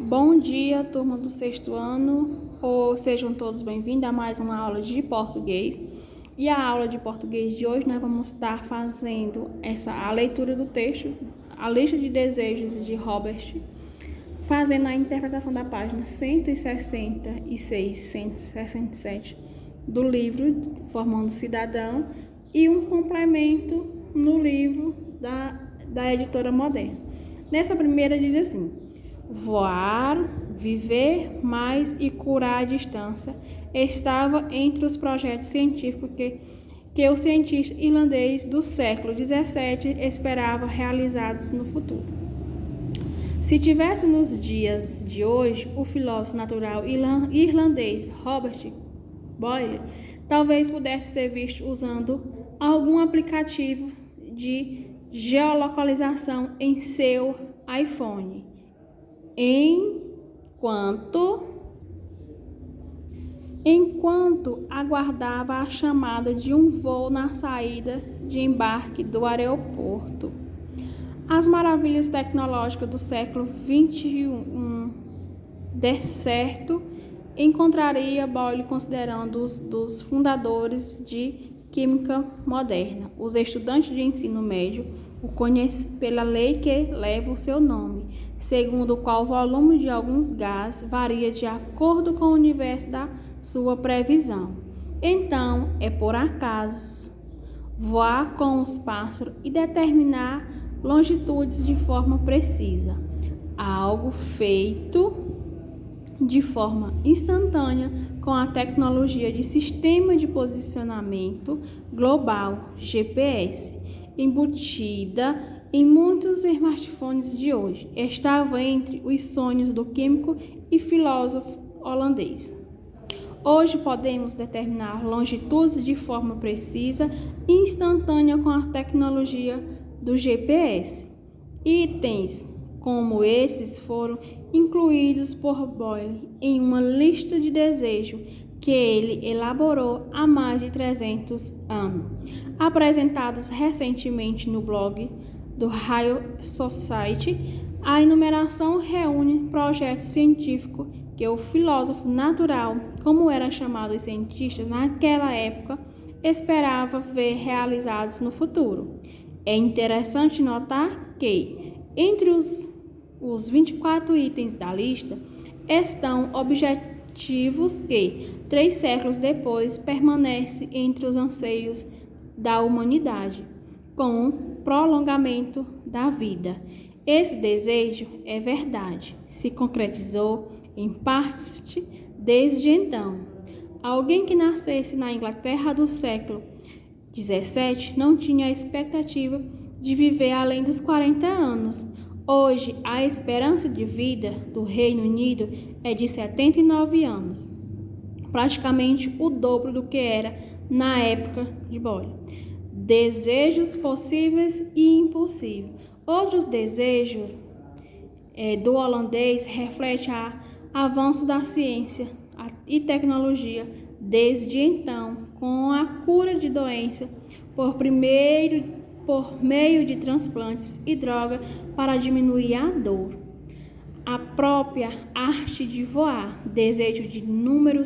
Bom dia, turma do sexto ano, sejam todos bem-vindos a mais uma aula de português. E a aula de português de hoje nós vamos estar fazendo a leitura do texto, a lista de desejos de Robert, fazendo a interpretação da página 166, 167 do livro Formando Cidadão e um complemento no livro da editora Moderna. Nessa primeira diz assim: voar, viver mais e curar à distância estava entre os projetos científicos que o cientista irlandês do século XVII esperava realizados no futuro. Se tivesse nos dias de hoje, o filósofo natural irlandês Robert Boyle talvez pudesse ser visto usando algum aplicativo de geolocalização em seu iPhone, enquanto aguardava a chamada de um voo na saída de embarque do aeroporto. As maravilhas tecnológicas do século XXI, de certo, encontraria Boyle considerando dos fundadores de química moderna. Os estudantes de ensino médio o conhecem pela lei que leva o seu nome, segundo o qual o volume de alguns gases varia de acordo com o universo da sua previsão. Então, é por acaso voar com os pássaros e determinar longitudes de forma precisa, algo feito de forma instantânea com a tecnologia de sistema de posicionamento global, GPS, embutida em muitos smartphones de hoje. Estava entre os sonhos do químico e filósofo holandês. Hoje podemos determinar longitudes de forma precisa e instantânea com a tecnologia do GPS. Itens como esses foram incluídos por Boyle em uma lista de desejos que ele elaborou há mais de 300 anos, apresentadas recentemente no blog do Royal Society. A enumeração reúne projetos científicos que o filósofo natural, como era chamado os cientistas naquela época, esperava ver realizados no futuro. É interessante notar que entre os 24 itens da lista estão objetivos que, 3 séculos depois, permanecem entre os anseios da humanidade, com o prolongamento da vida. Esse desejo é verdade, se concretizou em parte desde então. Alguém que nascesse na Inglaterra do século XVII não tinha a expectativa de viver além dos 40 anos. Hoje, a esperança de vida do Reino Unido é de 79 anos, praticamente o dobro do que era na época de Boyle. Desejos possíveis e impossíveis. Outros desejos do holandês refletem o avanço da ciência e tecnologia desde então, com a cura de doenças por meio de transplantes e droga para diminuir a dor. A própria arte de voar, desejo de número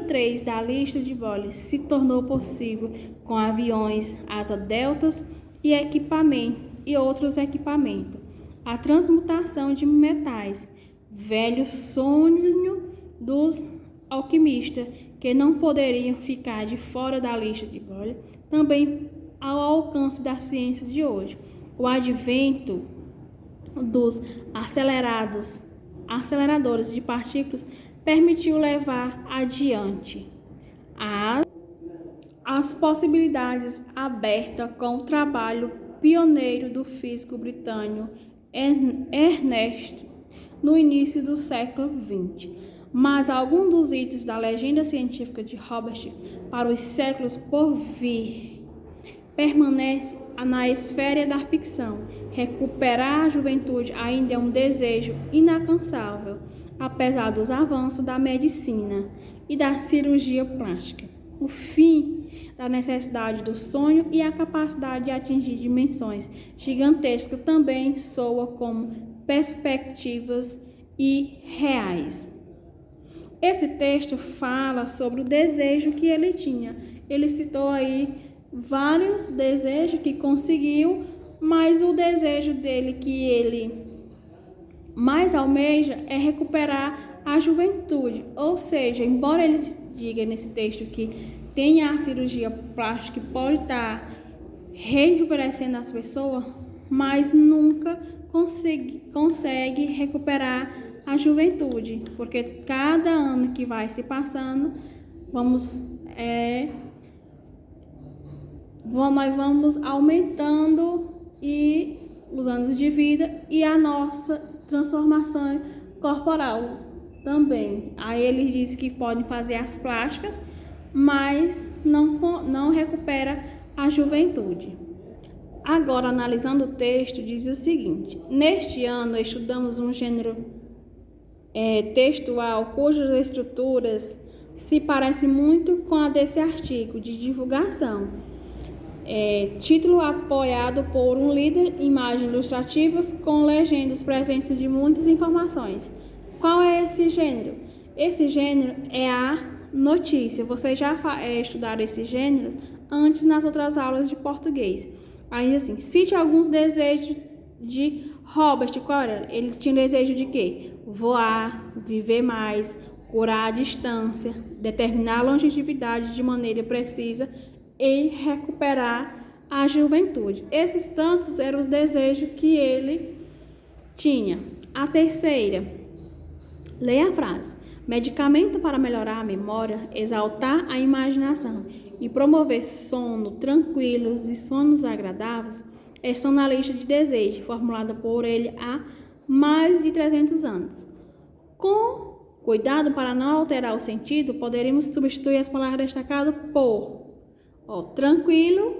3 da lista de Boyle, se tornou possível com aviões, asa deltas e outros equipamentos. A transmutação de metais, velho sonho dos alquimistas, que não poderiam ficar de fora da lista de Boyle, também ao alcance das ciências de hoje. O advento dos aceleradores de partículas permitiu levar adiante as possibilidades abertas com o trabalho pioneiro do físico britânico Ernest no início do século XX. Mas alguns dos itens da legenda científica de Robert para os séculos por vir permanece na esfera da ficção. Recuperar a juventude ainda é um desejo inalcançável, apesar dos avanços da medicina e da cirurgia plástica. O fim da necessidade do sonho e a capacidade de atingir dimensões gigantescas também soa como perspectivas irreais. Esse texto fala sobre o desejo que ele tinha. Ele citou aí vários desejos que conseguiu, mas o desejo dele que ele mais almeja é recuperar a juventude. Ou seja, embora ele diga nesse texto que tem a cirurgia plástica que pode estar rejuvenescendo as pessoas, mas nunca consegue recuperar a juventude, porque cada ano que vai se passando, nós vamos aumentando os anos de vida e a nossa transformação corporal também. Aí ele diz que podem fazer as plásticas, mas não recupera a juventude. Agora, analisando o texto, diz o seguinte: neste ano estudamos um gênero textual cujas estruturas se parecem muito com a desse artigo de divulgação. Título apoiado por um líder, imagens ilustrativas com legendas, presença de muitas informações. Qual é esse gênero? Esse gênero é a notícia. Vocês já estudaram esse gênero antes nas outras aulas de português. Aí assim, cite alguns desejos de Robert Corey. Ele tinha desejo de quê? Voar, viver mais, curar a distância, determinar a longevidade de maneira precisa e recuperar a juventude. Esses tantos eram os desejos que ele tinha. A terceira, leia a frase. Medicamento para melhorar a memória, exaltar a imaginação e promover sono tranquilos e sonos agradáveis estão na lista de desejos formulada por ele há mais de 300 anos. Com cuidado para não alterar o sentido, poderíamos substituir as palavras destacadas por tranquilo,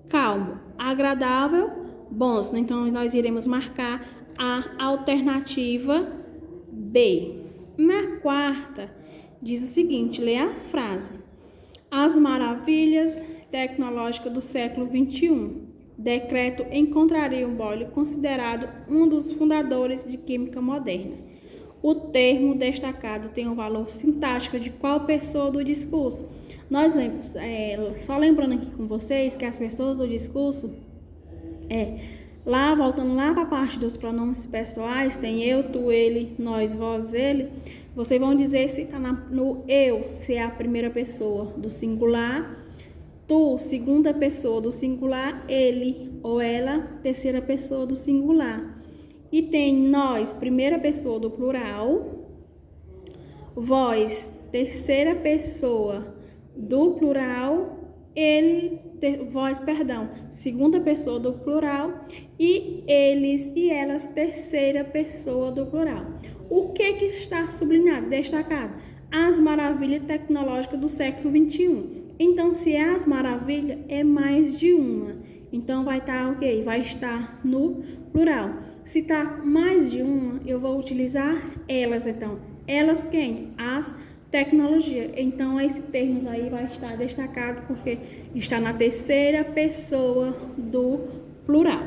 calmo, agradável, bons. Então, nós iremos marcar a alternativa B. Na quarta, diz o seguinte, lê a frase. As maravilhas tecnológicas do século XXI. Decreto encontraria Boyle considerado um dos fundadores de química moderna. O termo destacado tem um valor sintático de qual pessoa do discurso. Nós só lembrando aqui com vocês que as pessoas do discurso, voltando lá para a parte dos pronomes pessoais, tem eu, tu, ele, nós, vós, ele. Vocês vão dizer se está no eu, se é a primeira pessoa do singular, tu, segunda pessoa do singular, ele ou ela, terceira pessoa do singular. E tem nós, primeira pessoa do plural, vós, terceira pessoa do plural, segunda pessoa do plural e eles e elas, terceira pessoa do plural. O que está sublinhado, destacado? As maravilhas tecnológicas do século XXI. Então, se é as maravilhas, é mais de uma. Então, vai estar vai estar no plural. Se está mais de uma, eu vou utilizar elas. Então, elas quem? As tecnologias. Então, esse termo aí vai estar destacado porque está na terceira pessoa do plural.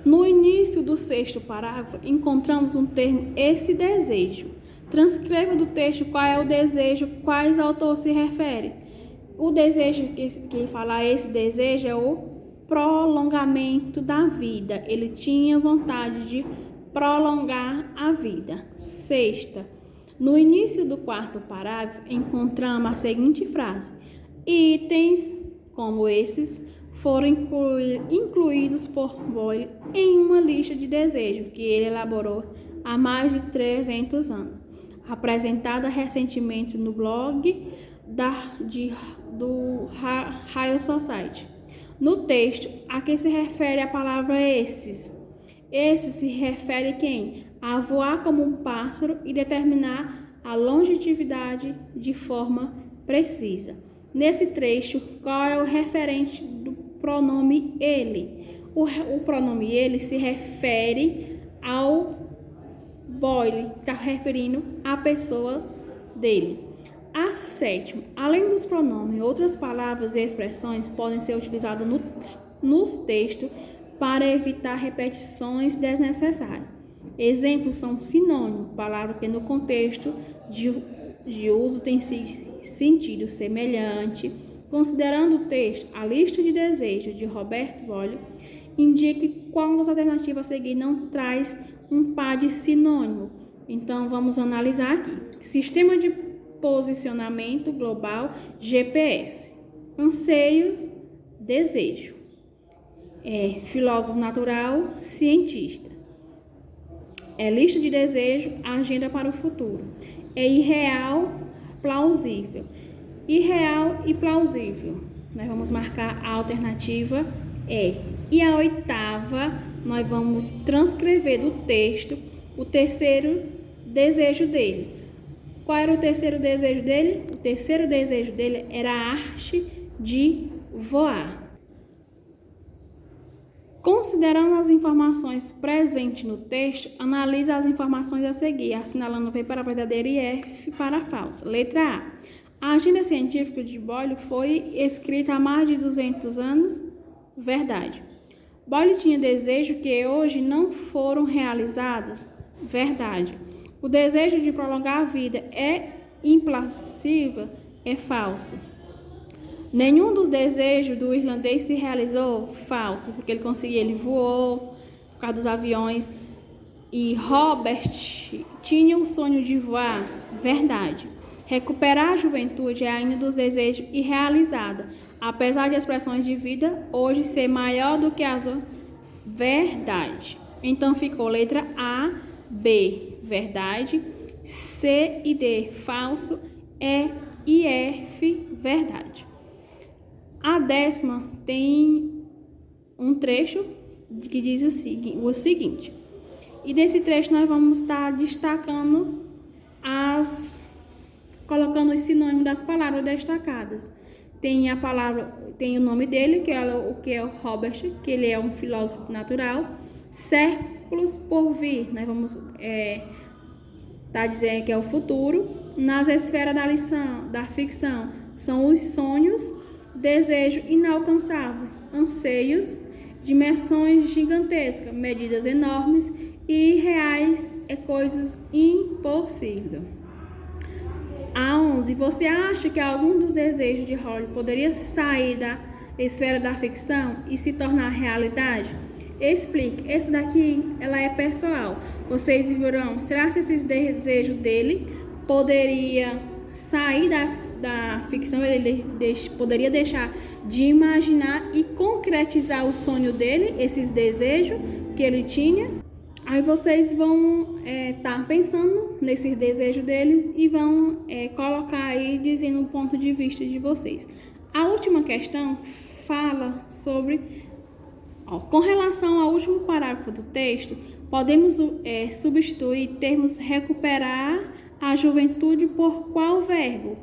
No início do sexto parágrafo, encontramos um termo, esse desejo. Transcreva do texto qual é o desejo, quais autores se refere. O desejo que fala esse desejo é o prolongamento da vida. Ele tinha vontade de prolongar a vida. Sexta. No início do quarto parágrafo, encontramos a seguinte frase. Itens como esses foram incluídos por Boyle em uma lista de desejos que ele elaborou há mais de 300 anos, apresentada recentemente no blog do Royal Society. No texto, a que se refere a palavra esses? Esse se refere quem? A voar como um pássaro e determinar a longevidade de forma precisa. Nesse trecho, qual é o referente do pronome ele? O pronome ele se refere ao Boyle, está referindo à pessoa dele. A sétima, além dos pronomes, outras palavras e expressões podem ser utilizadas nos textos para evitar repetições desnecessárias. Exemplos são sinônimos, palavra que no contexto de uso tem sentido semelhante. Considerando o texto, a lista de desejos de Roberto Boyle indica qual das alternativas a seguir não traz um par de sinônimo. Então, vamos analisar aqui. Sistema de posicionamento global, GPS. Anseios, desejo. Filósofo natural, cientista. Lista de desejo, agenda para o futuro. Irreal, plausível. Irreal e plausível. Nós vamos marcar a alternativa E. E a oitava, nós vamos transcrever do texto o terceiro desejo dele. Qual era o terceiro desejo dele? O terceiro desejo dele era a arte de voar. Considerando as informações presentes no texto, analise as informações a seguir, assinalando V para verdadeira e F para falsa. Letra A. A agenda científica de Boyle foi escrita há mais de 200 anos. Verdade. Boyle tinha desejos que hoje não foram realizados. Verdade. O desejo de prolongar a vida é implacável. É falso. Nenhum dos desejos do irlandês se realizou. Falso, porque ele voou por causa dos aviões. E Robert tinha o sonho de voar. Verdade. Recuperar a juventude é ainda dos desejos irrealizados, apesar de expressões de vida hoje ser maior do que as do... Verdade. Então ficou letra A, B, verdade, C e D, falso, E e F, verdade. A décima tem um trecho que diz o seguinte, e desse trecho nós vamos estar destacando colocando os sinônimos das palavras destacadas. Tem a palavra, tem o nome dele, que é o Robert, que ele é um filósofo natural. Séculos por vir, nós vamos dizendo que é o futuro. Nas esferas da ficção, são os sonhos, desejos inalcançáveis, anseios, dimensões gigantescas, medidas enormes e irreais, coisas impossíveis. A 11. Você acha que algum dos desejos de Hollywood poderia sair da esfera da ficção e se tornar realidade? Explique. Esse daqui, ela é pessoal. Vocês verão, será que esses desejos dele poderia sair da ficção? Ele poderia deixar de imaginar e concretizar o sonho dele, esses desejos que ele tinha? Aí vocês vão estar pensando nesses desejos deles e vão colocar aí dizendo o ponto de vista de vocês. A última questão fala sobre, com relação ao último parágrafo do texto, podemos substituir termos recuperar a juventude por qual verbo?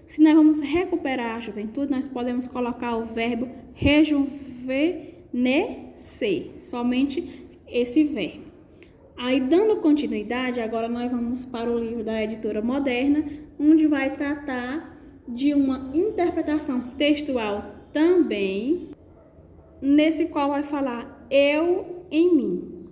Se nós vamos recuperar a juventude, nós podemos colocar o verbo rejuvenescer, somente esse verbo. Aí, dando continuidade, agora nós vamos para o livro da editora Moderna, onde vai tratar de uma interpretação textual também, nesse qual vai falar eu em mim.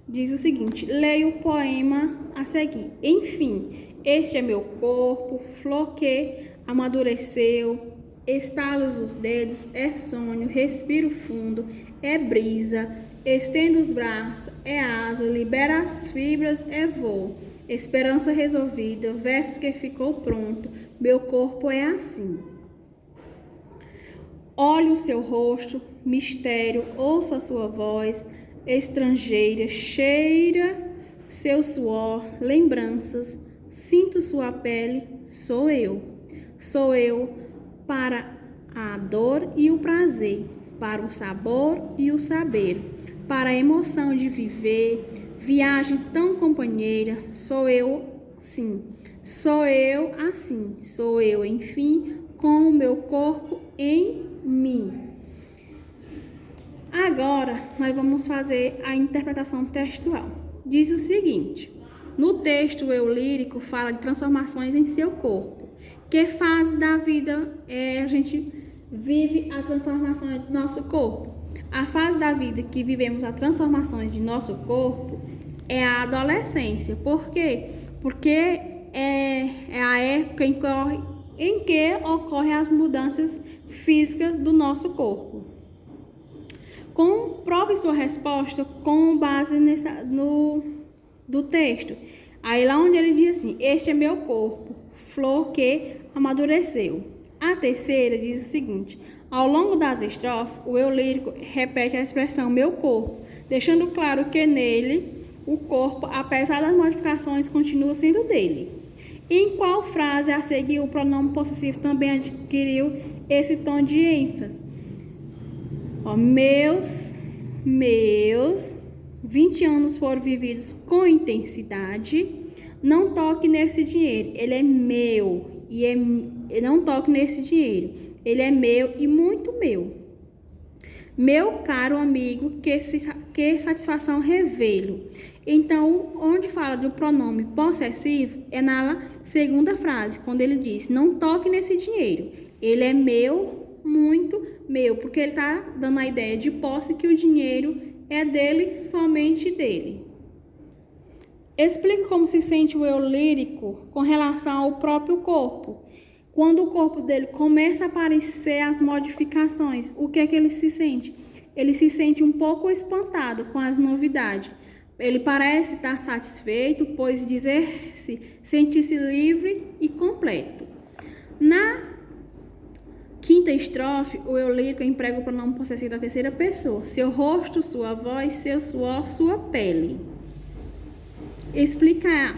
Diz o seguinte, leia o poema a seguir. Enfim, este é meu corpo, flor que amadureceu, estalo os dedos, é sonho, respiro fundo, é brisa, estendo os braços, é asa, libera as fibras, é voo, esperança resolvida, verso que ficou pronto, meu corpo é assim. Olhe o seu rosto, mistério, ouça a sua voz, estrangeira, cheira seu suor, lembranças, sinto sua pele, sou eu para a dor e o prazer, para o sabor e o saber, para a emoção de viver, viagem tão companheira, sou eu, sim, sou eu assim, sou eu, enfim, com o meu corpo em mim. Agora, nós vamos fazer a interpretação textual. Diz o seguinte, no texto o eu lírico fala de transformações em seu corpo, Que fase da vida a gente vive a transformação do nosso corpo? A fase da vida que vivemos as transformações de nosso corpo é a adolescência. Por quê? Porque é a época em que ocorrem as mudanças físicas do nosso corpo. Comprove sua resposta com base do texto. Aí lá onde ele diz assim: este é meu corpo, flor que amadureceu. A terceira diz o seguinte: ao longo das estrofes, o eu lírico repete a expressão meu corpo, deixando claro que nele o corpo, apesar das modificações, continua sendo dele. Em qual frase a seguir o pronome possessivo também adquiriu esse tom de ênfase? Meus 20 anos foram vividos com intensidade. Não toque nesse dinheiro, ele é meu. Não toque nesse dinheiro, ele é meu e muito meu. Meu caro amigo, que satisfação revelo. Então, onde fala do pronome possessivo é na segunda frase, quando ele diz: não toque nesse dinheiro, ele é meu, muito meu, porque ele está dando a ideia de posse, que o dinheiro é dele, somente dele. Explique como se sente o eu lírico com relação ao próprio corpo. Quando o corpo dele começa a aparecer as modificações, o que é que ele se sente? Ele se sente um pouco espantado com as novidades. Ele parece estar satisfeito, pois dizer-se sentir-se livre e completo. Na quinta estrofe, o eu lírico emprega o pronome possessivo da terceira pessoa. Seu rosto, sua voz, seu suor, sua pele. Explicar.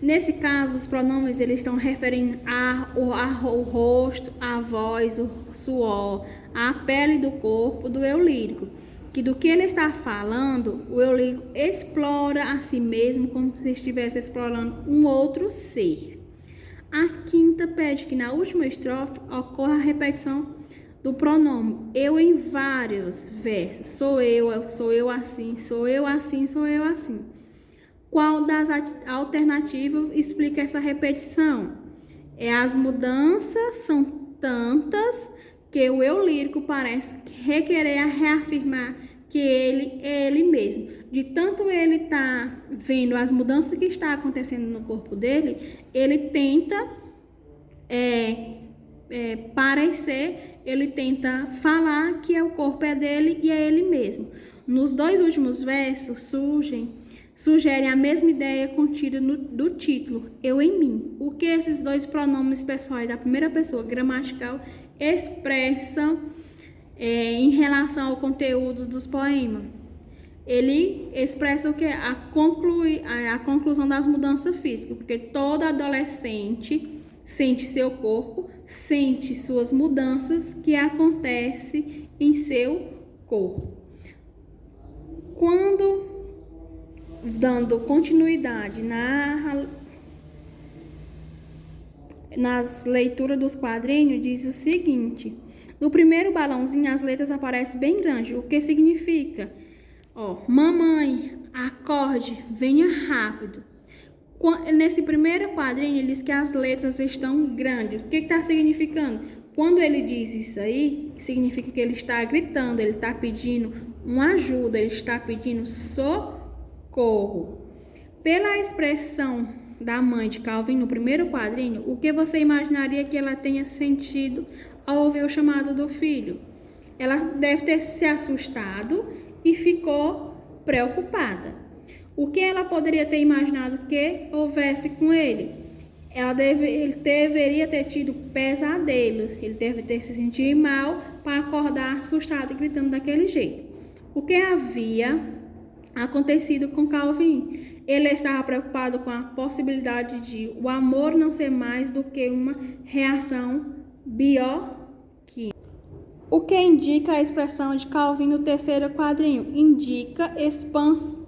Nesse caso, os pronomes eles estão referindo ao rosto, a voz, o suor, a pele do corpo do eu lírico. Que do que ele está falando, o eu lírico explora a si mesmo como se estivesse explorando um outro ser. A quinta pede que na última estrofe ocorra a repetição do pronome eu em vários versos. Sou eu assim, sou eu assim, sou eu assim. Qual das alternativas explica essa repetição? As mudanças são tantas que o eu lírico parece requerer reafirmar que ele é ele mesmo. De tanto ele estar vendo as mudanças que estão acontecendo no corpo dele, ele tenta parecer, ele tenta falar que o corpo é dele e é ele mesmo. Nos dois últimos versos sugere a mesma ideia contida do título, eu em mim. O que esses dois pronomes pessoais da primeira pessoa gramatical expressam em relação ao conteúdo dos poemas? Ele expressa o que? A conclusão das mudanças físicas, porque todo adolescente sente seu corpo, sente suas mudanças que acontecem em seu corpo. Quando dando continuidade nas leituras dos quadrinhos, diz o seguinte: no primeiro balãozinho as letras aparecem bem grandes, o que significa? Mamãe, acorde, venha rápido. Nesse primeiro quadrinho, ele diz que as letras estão grandes. O que está significando? Quando ele diz isso aí, significa que ele está gritando, ele está pedindo uma ajuda, ele está pedindo socorro. Pela expressão da mãe de Calvin no primeiro quadrinho, o que você imaginaria que ela tenha sentido ao ouvir o chamado do filho? Ela deve ter se assustado e ficou preocupada. O que ela poderia ter imaginado que houvesse com ele? Ele deveria ter tido pesadelo, ele deve ter se sentido mal para acordar assustado e gritando daquele jeito. O que havia acontecido com Calvin? Ele estava preocupado com a possibilidade de o amor não ser mais do que uma reação bioquímica. O que indica a expressão de Calvin no terceiro quadrinho? Indica espanto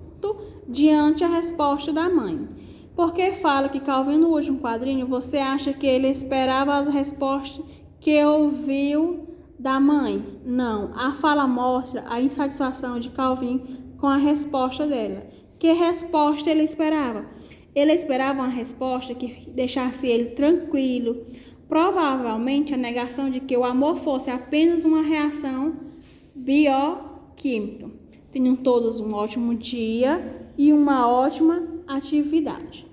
diante a resposta da mãe. Porque fala que Calvin no último quadrinho, você acha que ele esperava as respostas que ouviu da mãe? Não. A fala mostra a insatisfação de Calvin com a resposta dela. Que resposta ele esperava? Ele esperava uma resposta que deixasse ele tranquilo, provavelmente a negação de que o amor fosse apenas uma reação bioquímica. Tenham todos um ótimo dia e uma ótima atividade.